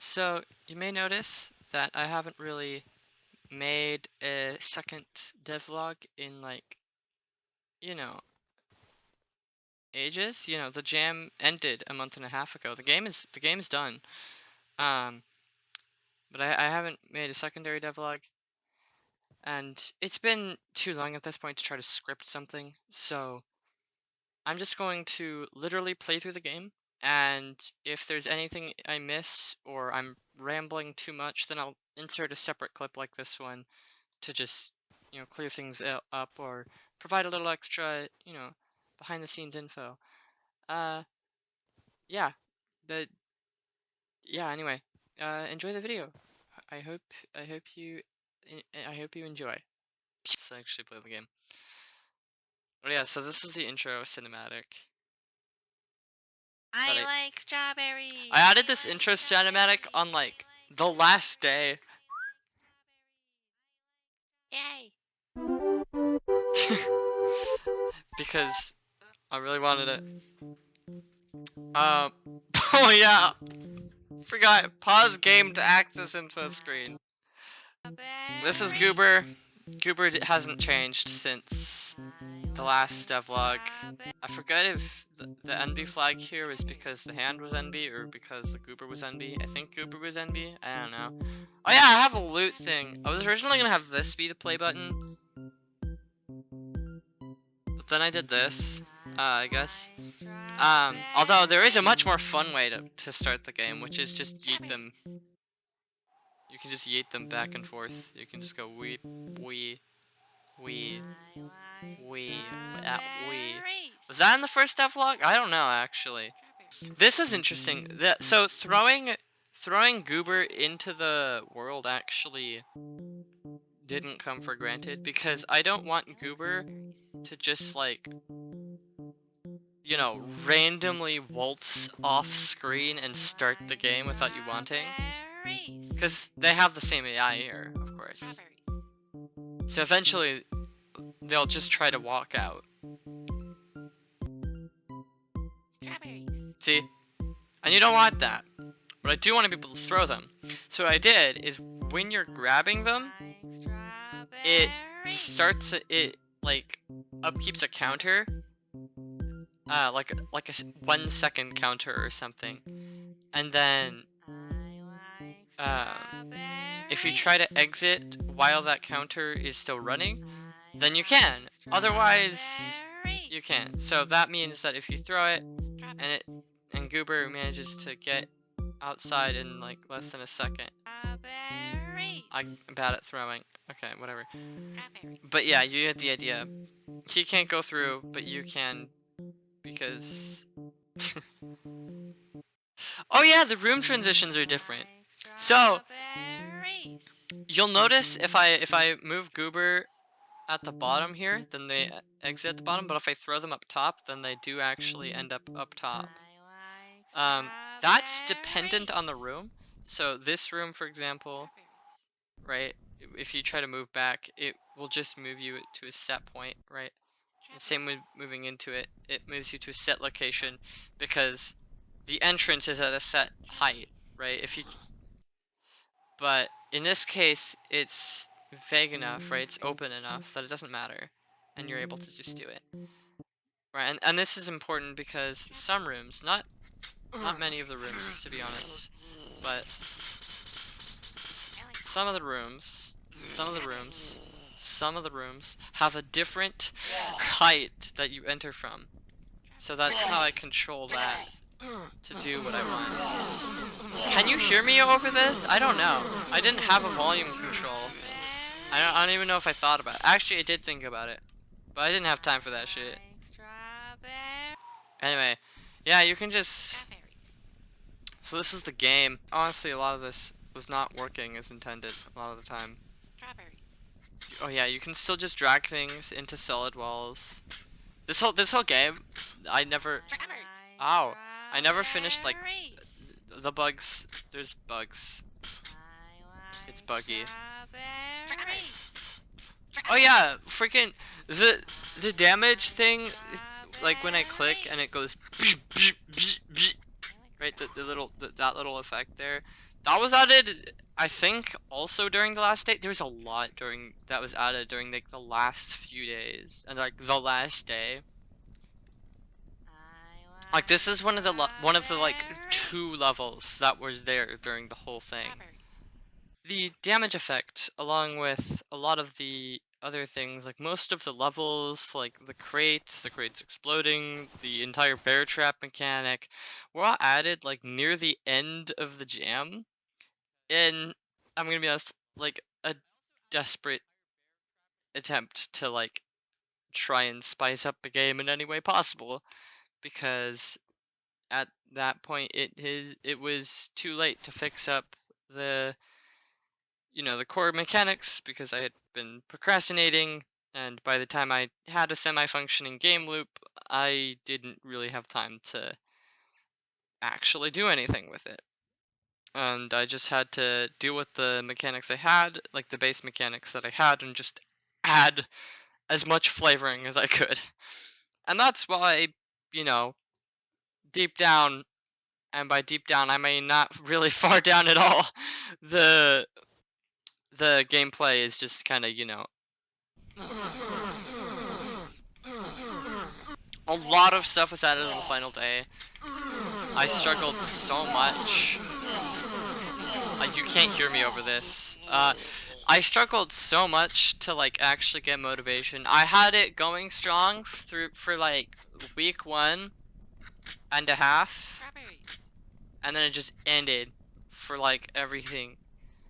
So you may notice that I haven't really made a second devlog in like, you know, ages. The jam ended a month and a half ago. The game is done. Um, but I haven't made a secondary devlog, and it's been too long at this point to try to script something. So I'm just going to literally play through the game, and if there's anything I miss or I'm rambling too much, then I'll insert a separate clip like this one to just, clear things up or provide a little extra, behind the scenes info. Uh, yeah, the anyway, enjoy the video. I hope I hope you I hope you enjoy. Let's actually play the game. Oh yeah, so this is the intro cinematic. I like strawberries. I added this intro cinematic on like the last day. Yay. Because I really wanted it. Oh yeah, forgot. Pause game to access info screen. This is Goober. Goober hasn't changed since the last devlog. I forgot if the NB flag here was because the hand was NB or because the Goober was NB. I think Goober was NB. I don't know. Oh yeah, I have a loot thing. I was originally gonna have this be the play button, but then I did this. I guess. Although there is a much more fun way to start the game, which is just yeet them. You can just yeet them back and forth. You can just go wee. Was that in the first devlog? I don't know actually. This is interesting. So throwing Goober into the world actually didn't come for granted because I don't want Goober to just like, randomly waltz off screen and start the game without you wanting. Because they have the same AI here, of course. So eventually, they'll just try to walk out. See? And you don't want that. But I do want to be able to throw them. So what I did is when you're grabbing them, it starts, upkeeps a counter. Like a 1 second counter or something. And then, if you try to exit while that counter is still running, then you can. Otherwise, you can't. So that means that if you throw it, and Goober manages to get outside in like less than a second. I'm bad at throwing. Okay, whatever. But yeah, you get the idea. He can't go through, but you can, because oh yeah, the room transitions are different. So you'll notice if I move Goober at the bottom here, then they exit at the bottom, but if I throw them up top, then they do actually end up top. That's dependent on the room. So this room, for example, right, if you try to move back, it will just move you to a set point, right? The same with moving into it, it moves you to a set location because the entrance is at a set height, right? But in this case, it's vague enough, right? It's open enough that it doesn't matter, and you're able to just do it, right? And this is important because some rooms, not many of the rooms, to be honest, but some of the rooms have a different height that you enter from. So that's how I control that to do what I want. Can you hear me over this? I don't know. I didn't have a volume control. I don't even know if I thought about it. Actually, I did think about it, but I didn't have time for that shit. Anyway, yeah, you can just... So this is the game. Honestly, a lot of this was not working as intended a lot of the time. Oh yeah, you can still just drag things into solid walls. This whole game, I never finished like the bugs. There's bugs. It's buggy. Oh yeah, freaking the damage thing, like when I click and it goes right, that little effect there, That was added, I think, also during the last day. There's a lot during that was added during like the last few days and like the last day. Like this is one of the like two levels that was there during the whole thing. The damage effect, along with a lot of the other things, like most of the levels, like the crates exploding, the entire bear trap mechanic, were all added like near the end of the jam. And I'm gonna be honest, like a desperate attempt to like try and spice up the game in any way possible, because at that point it was too late to fix up the the core mechanics because I had been procrastinating, and by the time I had a semi-functioning game loop, I didn't really have time to actually do anything with it. And I just had to deal with the mechanics I had, like the base mechanics that I had, and just add as much flavoring as I could. And that's why, you know, deep down, and by deep down I mean not really far down at all, the the gameplay is just kind of, a lot of stuff was added on the final day. I struggled so much. You can't hear me over this. I struggled so much to like actually get motivation. I had it going strong for like week 1.5, and then it just ended for like everything.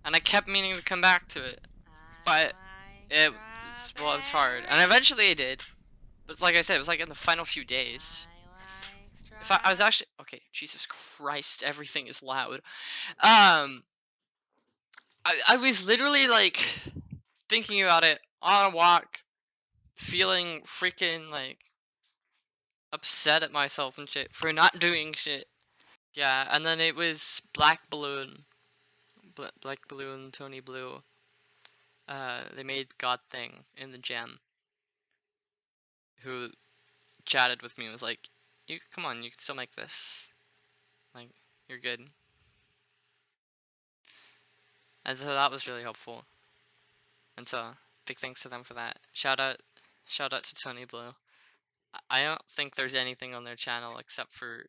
And I kept meaning to come back to it, but it's hard. And eventually I did. But like I said, it was like in the final few days. If I was actually okay, Jesus Christ, everything is loud. I was literally like thinking about it on a walk, feeling freaking like upset at myself and shit for not doing shit. Yeah, and then it was Black Balloon, Black Balloon, Tony Blue. They made God Thing in the gem, who chatted with me and was like, "You come on, you can still make this. Like, you're good." And so that was really helpful. And so big thanks to them for that. Shout out to Tony Blue. I don't think there's anything on their channel except for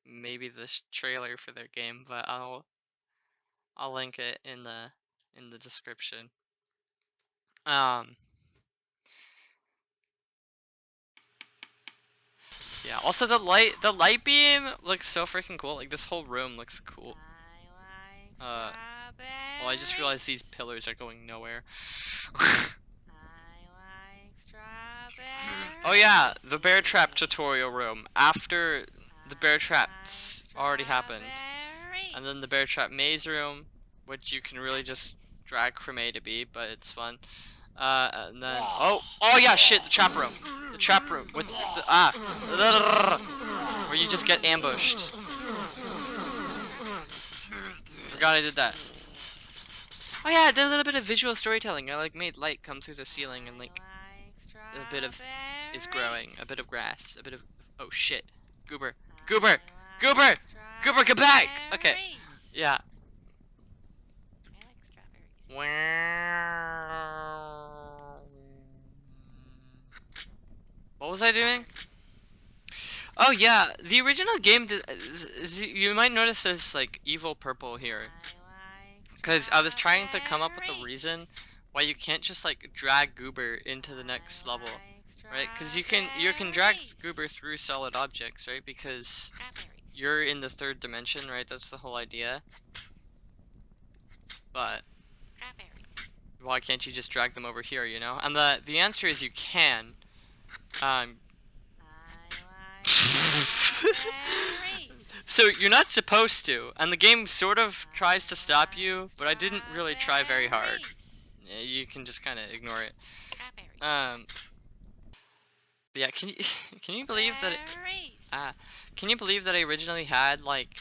maybe this trailer for their game, but I'll link it in the description. Um yeah, also the light beam looks so freaking cool. Like this whole room looks cool. Well, I just realized these pillars are going nowhere. Oh yeah, the bear trap tutorial room. After the bear traps already happened. And then the bear trap maze room, which you can really just drag from A to B, but it's fun. And then oh yeah, shit, the trap room with where you just get ambushed. Forgot I did that. Oh yeah, I did a little bit of visual storytelling. I like made light come through the ceiling, and like a bit of is growing, a bit of grass, a bit of oh shit, goober, goober, goober, goober, get back. Okay, yeah. What was I doing? Oh yeah, the original game. You might notice there's like evil purple here, because I was trying to come up with a reason why you can't just like drag Goober into the next level, right? Because you can drag Goober through solid objects, right? Because you're in the third dimension, right? That's the whole idea. But why can't you just drag them over here, you know? And the answer is you can. Um. So you're not supposed to, and the game sort of tries to stop you, but I didn't really try very hard. You can just kind of ignore it. But yeah, can you can you believe that can you believe that I originally had like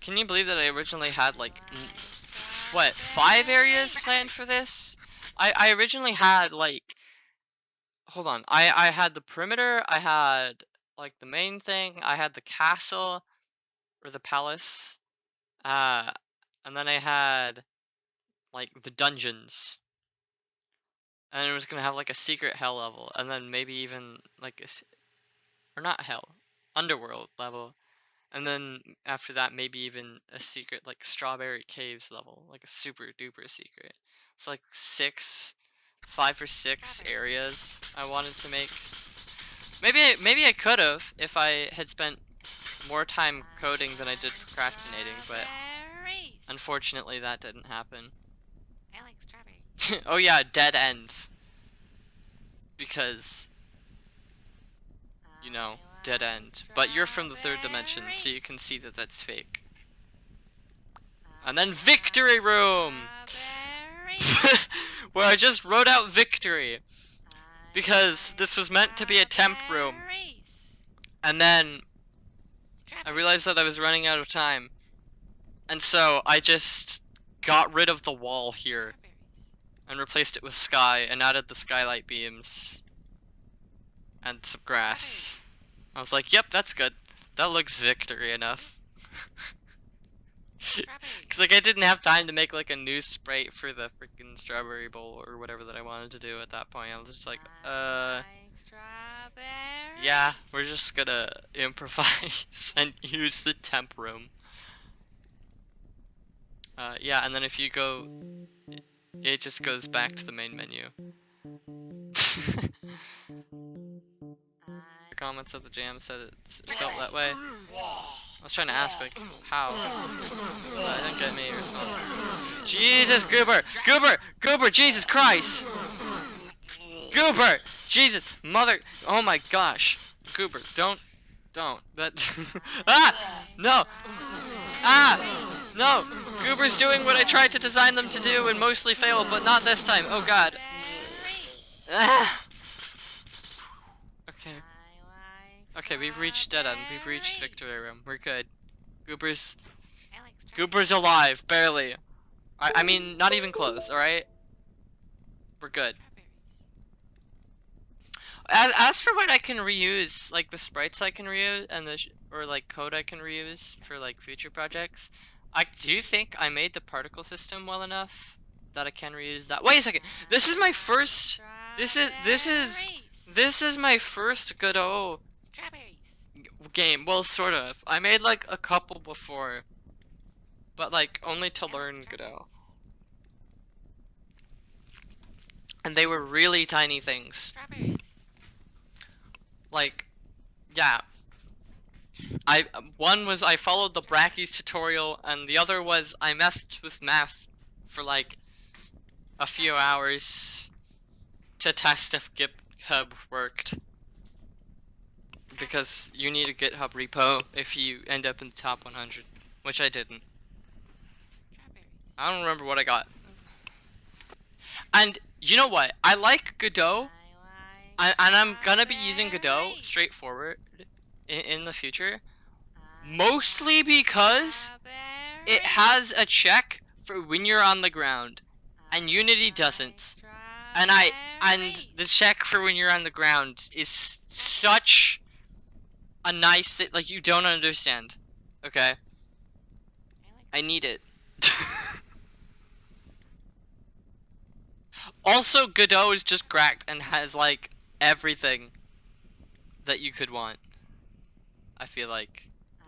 can you believe that I originally had like what 5 areas planned for this? I originally had like hold on, I had the perimeter, I had like the main thing. I had the castle or the palace, uh, and then I had like the dungeons, and it was gonna have like a secret hell level, and then maybe even like or not hell, underworld level, and then after that maybe even a secret like strawberry caves level, like a super duper secret. It's like 5 or 6 Strawberry. areas I wanted to make. Maybe I could have if I had spent more time coding than I did procrastinating, but Strawberries. unfortunately that didn't happen. I like strawberries. Oh yeah, dead ends. Because, you know, dead end. But you're from the third dimension, so you can see that that's fake. And then victory room! Where I just wrote out victory. Because this was meant to be a temp room. And then I realized that I was running out of time. And so I just got rid of the wall here and replaced it with sky and added the skylight beams and some grass. I was like, yep, that's good. That looks victory enough. Because like I didn't have time to make like a new sprite for the freaking strawberry bowl or whatever that I wanted to do at that point. I was just like, yeah, we're just gonna improvise and use the temp room. Yeah, and then if you go, it just goes back to the main menu. The comments of the jam said it felt that way. I was trying to ask like how, but I didn't get any responses. Jesus, Goober, Goober, Goober, Jesus Christ, Goober, Jesus, mother, oh my gosh, Goober, don't, that, no, no, Goober's doing what I tried to design them to do and mostly failed, but not this time. Oh God. Okay. Okay, we've reached dead end. We've reached victory room. We're good. Goober's alive, barely. I mean, not even close. All right. We're good. As for what I can reuse, like the sprites I can reuse and or like code I can reuse for like future projects, I do think I made the particle system well enough that I can reuse that. Wait a second. This is my first. This is my first Godot game. Well, sort of. I made like a couple before, but like only to learn Godot. And they were really tiny things. Like, yeah. One was I followed the Brackies tutorial, and the other was I messed with math for like a few hours to test if GitHub worked. Because you need a GitHub repo if you end up in the top 100, which I didn't. I don't remember what I got. And you know what? I like Godot, and I'm gonna be using Godot straightforward in the future, mostly because it has a check for when you're on the ground, and Unity doesn't. And the check for when you're on the ground is such a nice thing, like you don't understand. Okay? I need it. Also, Godot is just cracked and has like everything that you could want. I feel like. I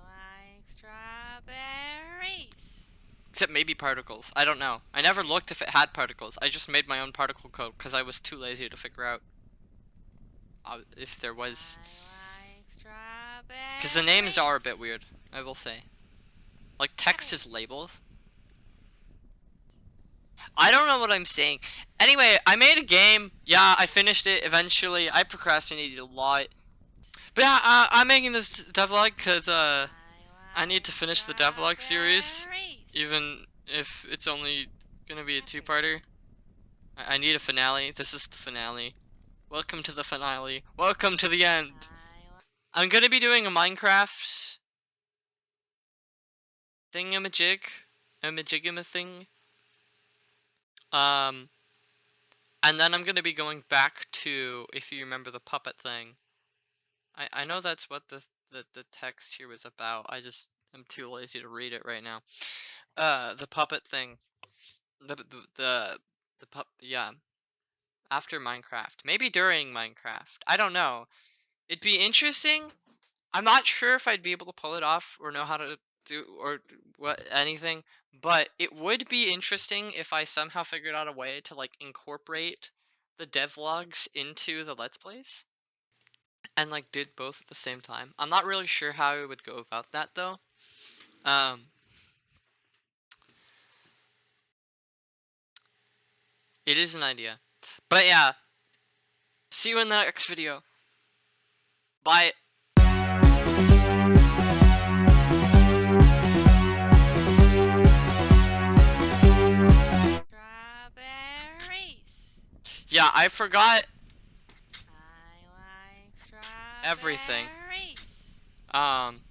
like strawberries. Except maybe particles. I don't know. I never looked if it had particles. I just made my own particle code because I was too lazy to figure out if there was. Because the names are a bit weird, I will say. Like text is labeled. I don't know what I'm saying. Anyway, I made a game. Yeah, I finished it eventually. I procrastinated a lot. But yeah, I'm making this devlog because I need to finish the devlog series, even if it's only gonna be a two-parter. I need a finale. This is the finale. Welcome to the finale. Welcome to the end. I'm gonna be doing a Minecraft thingamajig, a majigama thing. And then I'm gonna be going back to, if you remember the puppet thing, I know that's what the text here was about. I just am too lazy to read it right now. The puppet thing. The pup. Yeah. After Minecraft, maybe during Minecraft. I don't know. It'd be interesting. I'm not sure if I'd be able to pull it off or know how to do or what anything, but it would be interesting if I somehow figured out a way to like incorporate the devlogs into the Let's Plays and like did both at the same time. I'm not really sure how I would go about that though. Um, it is an idea, but yeah. See you in the next video. Bye. Strawberries. Yeah, I forgot I like everything. strawberries. Um.